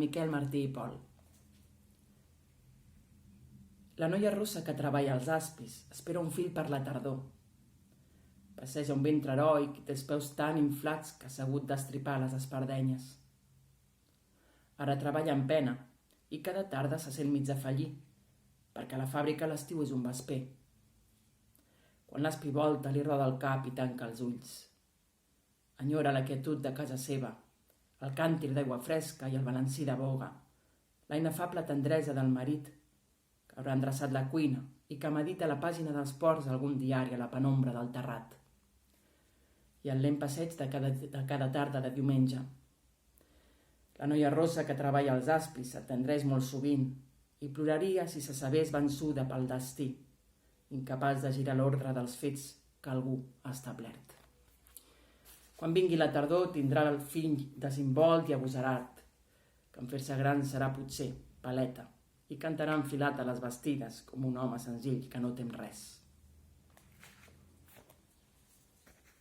Miquel Martí i Pol. La noia rossa que treballa als aspis espera un fill per la tardor. Passeja un ventre heroic i té els peus tan inflats que s'ha hagut d'estripar les espardenyes. Ara treballa amb pena i cada tarda se sent mig de fallir, perquè a la fàbrica l'estiu és un vesper. Quan l'aspi volta li roda el cap i tanca els ulls. Enyora la quietud de casa seva, el càntir d'aigua fresca i el balancí de boga, la inefable tendresa del marit, que haurà endreçat la cuina i que medita la pàgina dels ports d'algun diari a la penombra del terrat. I el lent passeig de cada tarda de diumenge. La noia rossa que treballa als aspis s'atendreix molt sovint i ploraria si se sabés vençuda pel destí, incapaç de girar l'ordre dels fets que algú ha establert. Quan vingui la tardor tindrà el fill desimbolt i agosarat, que en fer-se gran serà potser paleta i cantarà enfilat a les bastides com un home senzill que no tem res.